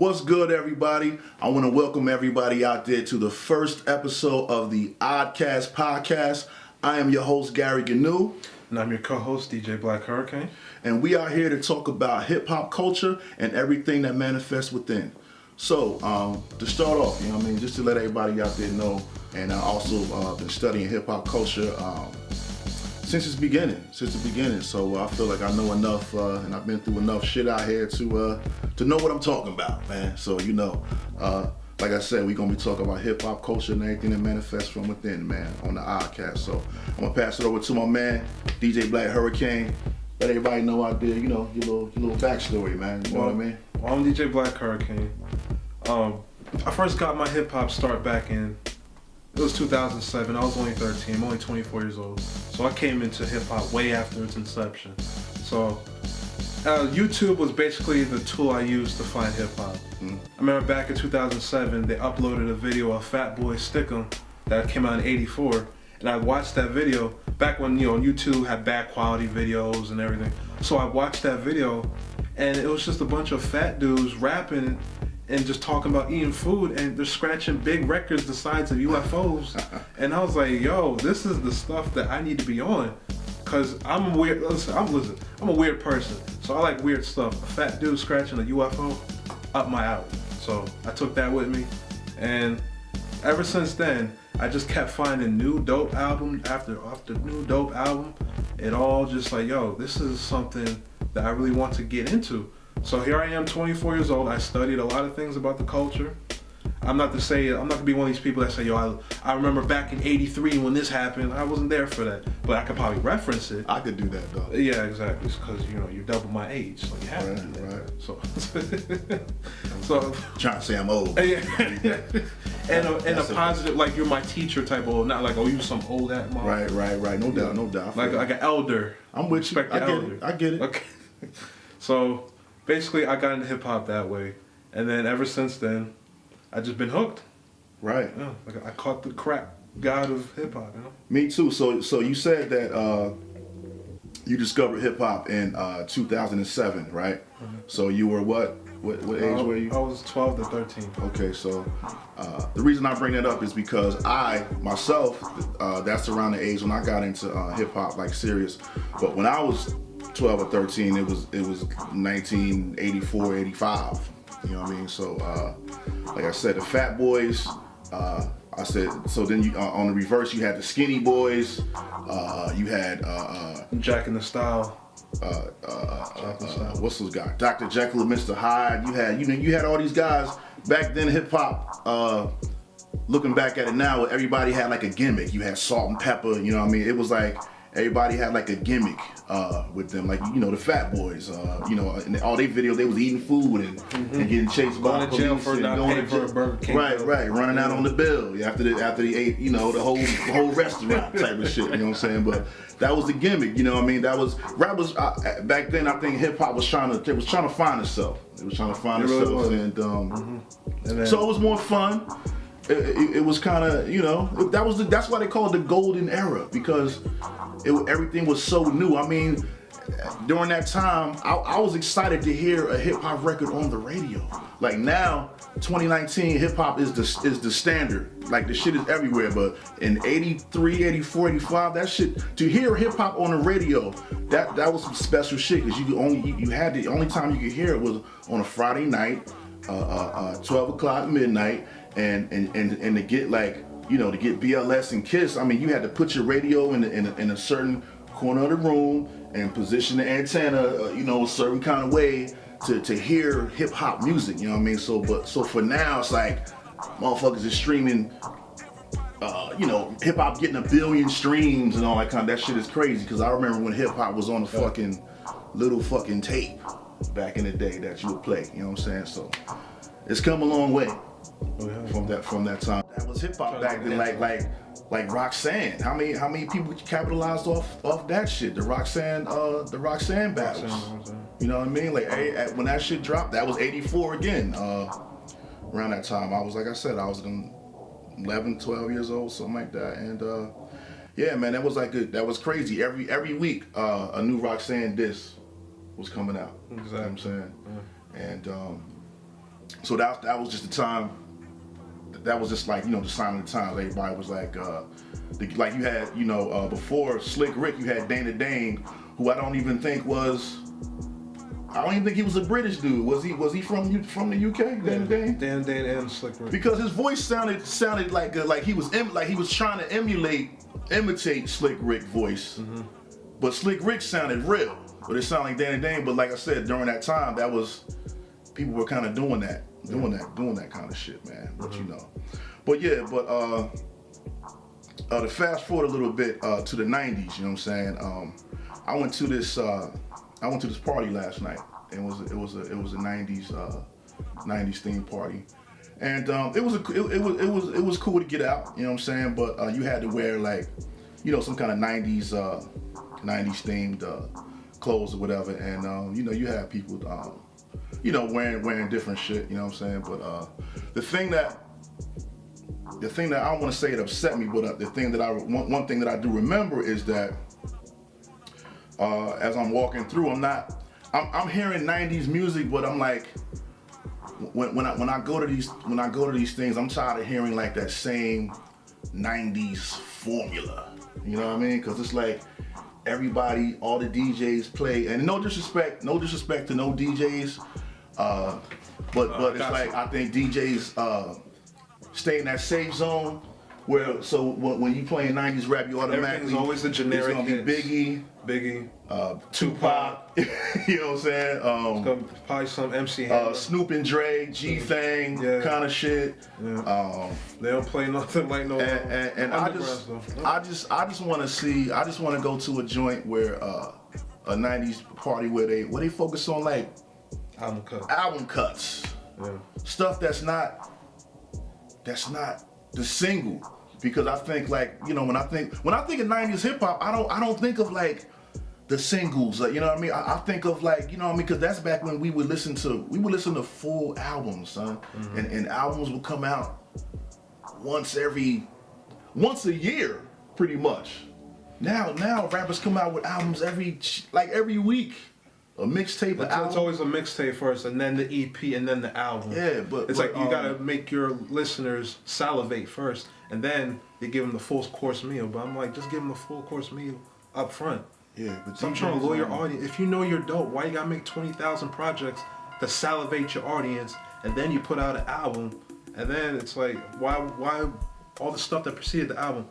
What's good, everybody? I want to welcome everybody out there to the first episode of the Oddkast Podkast. I am your host, Gary Gnu. And I'm your co-host, DJ Black Hurricane. And we are here to talk about hip-hop culture and everything that manifests within. So, to start off, just to let everybody out there know, and I also been studying hip-hop culture since the beginning. So I feel like I know enough, and I've been through enough shit out here to know what I'm talking about, man. So like I said, we're gonna be talking about hip hop culture and everything that manifests from within, man, on the Oddkast. So I'm gonna pass it over to my man, DJ Black Hurricane. Let everybody know out there, your little backstory, man. You know what I mean? Well, I'm DJ Black Hurricane. I first got my hip hop start back in. It was 2007. I was only 13. I'm only 24 years old. So I came into hip hop way after its inception. So YouTube was basically the tool I used to find hip hop. I remember back in 2007, they uploaded a video of Fat Boy Stickum that came out in '84, and I watched that video back when YouTube had bad quality videos and everything. So I watched that video, and it was just a bunch of fat dudes rapping and just talking about eating food, and they're scratching big records the size of UFOs. And I was like, yo, this is the stuff that I need to be on. Cause I'm weird. I'm a weird person, so I like weird stuff. A fat dude scratching a UFO, up my alley. So I took that with me, and ever since then, I just kept finding new dope album after new dope album. It all just like, yo, this is something that I really want to get into. So here I am, 24 years old. I studied a lot of things about the culture. I'm not gonna be one of these people that say, yo, I remember back in '83 when this happened. I wasn't there for that, but I could probably reference it. I could do that, though. Yeah, exactly. Because you're double my age, so you have to do that. Right. So trying to say I'm old. and a positive, like you're my teacher type of, not like, oh, you some old at mom. Right. No doubt. Like an elder. I'm with you. I get it. Okay. So basically, I got into hip hop that way, and then ever since then, I just been hooked. Right. Yeah, like I caught the crack god of hip hop. Me too. So you said that you discovered hip hop in 2007, right? Mm-hmm. So you were what age were you? I was 12 to 13. Okay, so the reason I bring that up is because I myself, that's around the age when I got into hip hop, like serious. But when I was 12 or 13, it was 1984, 85. You know what I mean? So, like I said, the Fat Boys. I said so. Then you, on the reverse, you had the Skinny Boys. You had Jack in the Style. What's those guys? Dr. Jekyll and Mr. Hyde. You had all these guys back then. Hip hop. Looking back at it now, everybody had like a gimmick. You had Salt and Pepper. You know what I mean? It was like everybody had like a gimmick with them, like the Fat Boys. In all their videos they was eating food and getting chased by police, jail for not paying for a Burger King. Right, running out on the bill after they ate the whole restaurant type of shit. You know what I'm saying? But that was the gimmick. You know what I mean? That was rappers back then. I think hip hop was trying to find itself. It was trying to find itself, really, and so it was more fun. It was kind of, that's why they call it the golden era, because everything was so new. I mean, during that time, I was excited to hear a hip hop record on the radio. Like now, 2019, hip hop is the standard. Like the shit is everywhere. But in 83, 84, 85, that shit, to hear hip hop on the radio, that was some special shit, because the only time you could hear it was on a Friday night, 12 o'clock midnight. And to get to get BLS and Kiss, I mean, you had to put your radio in a certain corner of the room and position the antenna, a certain kind of way to hear hip hop music. You know what I mean? So for now, it's like motherfuckers is streaming. Hip hop getting 1 billion streams and all that kind of. That shit is crazy, because I remember when hip hop was on a fucking little fucking tape back in the day that you would play. You know what I'm saying? So it's come a long way. From that time, that was hip hop back then. Like Roxanne. How many people capitalized off that shit? The Roxanne battles. You know what I mean? Like when that shit dropped, that was '84 again. Around that time, I was 11, 12 years old, something like that. And yeah, man, that was crazy. Every week, a new Roxanne disc was coming out. Exactly. You know what I'm saying? Yeah. And So that was just the time. That was just like, the sign of the times. Everybody was like, like you had, before Slick Rick, you had Dana Dane, who I don't even think he was a British dude. Was he from the UK? Dana Dane? Dan Dane and Slick Rick. Because his voice sounded like he was trying to imitate Slick Rick's voice. Mm-hmm. But Slick Rick sounded real. But it sounded like Dana Dane. But like I said, during that time, people were kind of doing that kind of shit, man. But to fast forward a little bit to the 90s, you know what I'm saying? I went to this party last night. It was a 90s themed party, and it was cool to get out, you know what I'm saying? But you had to wear like, some kind of 90s themed clothes or whatever, and you had people wearing different shit, you know what I'm saying? But the thing that I don't want to say it upset me, but one thing that I do remember is that as I'm walking through, I'm hearing 90s music, but I'm like, when I go to these things, I'm tired of hearing like that same 90s formula. You know what I mean? Because it's like everybody, all the DJs play, and no disrespect to no DJs, but it's like I think DJs stay in that safe zone. So when you playing 90s rap, you automatically everything's always the generic. It's gonna be Biggie, Tupac. You know what I'm saying? It's gonna probably some MC Hammer. Snoop and Dre, G-Thang kind of shit. Yeah. They don't play nothing like no. And I just want to go to a joint where a 90s party where they focus on like album cuts. Yeah. Stuff that's not the single, because I think like, when I think of 90s hip hop, I don't think of like the singles, like, you know what I mean? I think of like, you know what I mean? Because that's back when we would listen to full albums, son. Mm-hmm. And albums would come out once a year, pretty much. Now rappers come out with albums every week. A mixtape, it's always a mixtape first, and then the EP, and then the album. Yeah, but it's like you gotta make your listeners salivate first, and then you give them the full course meal. But I'm like, just give them the full course meal up front. Yeah, but so I'm trying to lure your audience. If you know you're dope, why you gotta make 20,000 projects to salivate your audience, and then you put out an album, and then it's like, why all the stuff that preceded the album,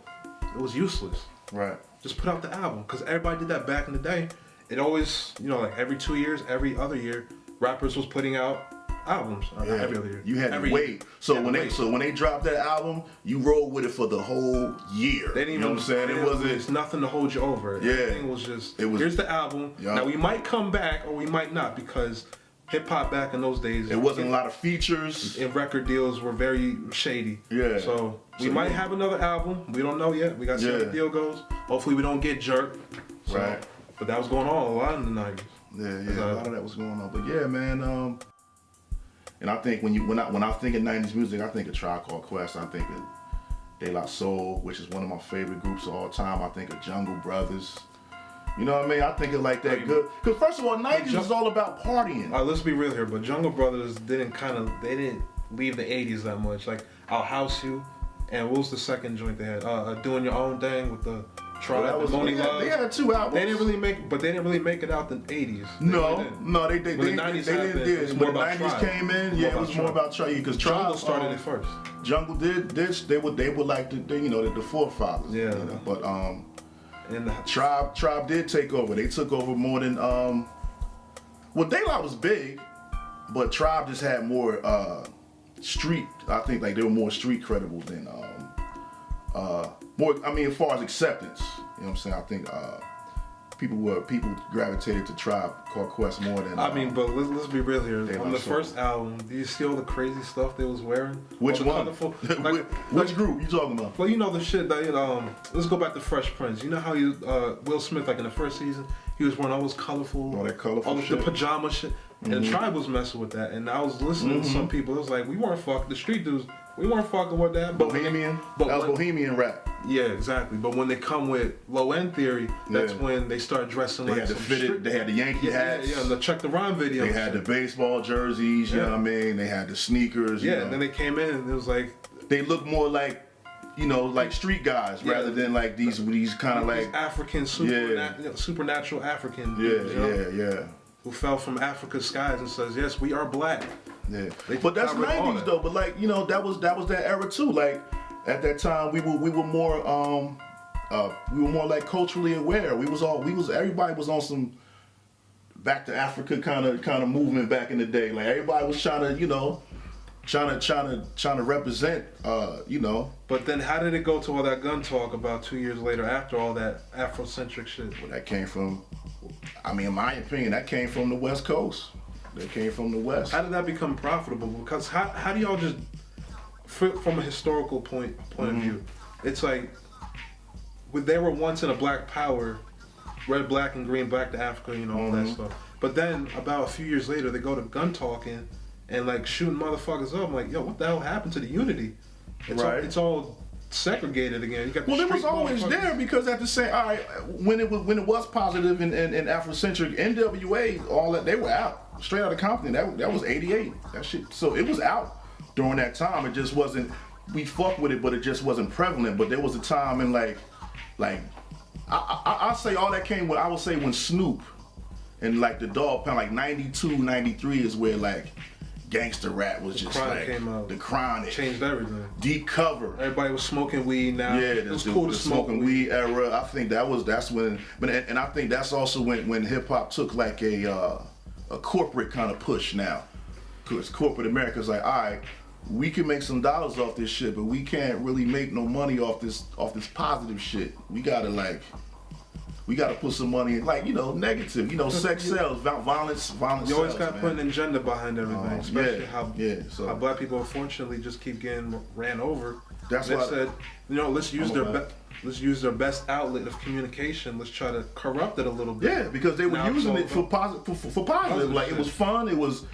it was useless. Right. Just put out the album, because everybody did that back in the day. It always, like every 2 years, every other year, rappers was putting out albums. Every other year. You had to wait. So when they dropped that album, you rolled with it for the whole year. They didn't even, you know what I'm saying? It's nothing to hold you over. Yeah. Everything was just, here's the album. Yep. Now we might come back or we might not, because hip hop back in those days, it wasn't a lot of features. And record deals were very shady. Yeah. So we might have another album. We don't know yet. We got to see how the deal goes. Hopefully we don't get jerked. So, right. But that was going on a lot in the 90s. Yeah, a lot of that was going on. But yeah, man. And I think when I think of 90s music, I think of Tribe Called Quest. I think of De La Soul, which is one of my favorite groups of all time. I think of Jungle Brothers. You know what I mean? I think of like that good. Because first of all, 90s is all about partying. Let's be real here. But Jungle Brothers didn't leave the 80s that much. Like I'll House You, and what was the second joint they had? Doing Your Own Thing with the Tribe, Lonely Love. They had 2 albums. They didn't really make it out the 80s. No, they the 90s didn't. When the 90s came in, it was more about Tribe, because Jungle started it first. Jungle did this. They were like the forefathers. Yeah. But and the Tribe did take over. They took over more than De La was big, but Tribe just had more street. I think like they were more street credible than more. I mean, as far as acceptance, you know what I'm saying. I think people gravitated to Tribe Called Quest more than. I mean, but let's be real here. On the first album, do you see all the crazy stuff they was wearing? Which one? Which group you talking about? Well, the shit that let's go back to Fresh Prince. You know how Will Smith, like in the first season, he was wearing all those colorful, all that colorful all shit. The pajama shit. And the tribe was messing with that. And I was listening to some people. It was like, we weren't fucking, the street dudes, we weren't fucking with that. Bohemian? That was Bohemian rap. Yeah, exactly. But when they come with low end theory, that's when they start dressing they like had the fitted, they had the Yankee hats. Yeah, and the Check the Rhyme video. They had the baseball jerseys, you know what I mean? They had the sneakers. Yeah, and then they came in and it was like, they looked more like, you know, like street guys rather than like these kind of like African supernatural African. Yeah. Who fell from Africa's skies and says, "Yes, we are black." Yeah, but that's '90s though. But like, you know, that was that era too. Like at that time, we were more like culturally aware. Everybody was on some back to Africa kind of movement back in the day. Like everybody was trying to, you know, trying to represent, you know. But then how did it go to all that gun talk about 2 years later after all that Afrocentric shit? Well, that came from, I mean, in my opinion, that came from the West Coast. That came from the West. How did that become profitable? Because how do y'all just, from a historical point of view, it's like, they were once in a black power, red, black, and green, black to Africa, you know, all that stuff. But then about a few years later, they go to gun talking and like shooting motherfuckers up. I'm like, yo, what the hell happened to the unity? It's all segregated again. You got it was always there because at the same, all right, when it was positive in Afrocentric, NWA, all that, they were out straight out of Compton. That was '88. That shit. So it was out during that time. It just wasn't. We fucked with it, but it just wasn't prevalent. But there was a time in like I say all that came when I would say when Snoop and like the Dog Pound, like '92, '93 is where like gangster rap was just like came out. The Chronic changed everything. Deep Cover. Everybody was smoking weed now. Yeah, it was cool to smoke weed era. I think that's when, and I think that's also when hip hop took like a corporate kind of push now, because corporate America's like, all right, we can make some dollars off this shit, but we can't really make no money off this positive shit. We gotta put some money in, like, you know, negative, you know, sex sells, violence You always sells, got to put an agenda behind everything, especially how black people unfortunately just keep getting ran over. That's they why said, you know, let's use their best outlet of communication. Let's try to corrupt it a little bit. Yeah, because they were using it for positive. Like it was fun. It was.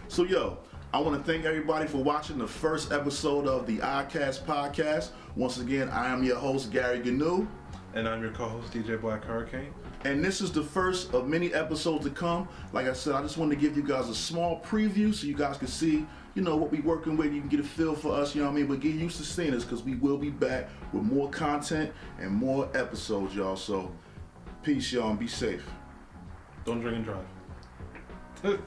So yo, I want to thank everybody for watching the first episode of the Oddkast Podcast. Once again, I am your host, Gary Gnu. And I'm your co-host, DJ Black Hurricane. And this is the first of many episodes to come. Like I said, I just wanted to give you guys a small preview so you guys can see, you know, what we're working with. You can get a feel for us, you know what I mean? But get used to seeing us because we will be back with more content and more episodes, y'all. So, peace, y'all, and be safe. Don't drink and drive.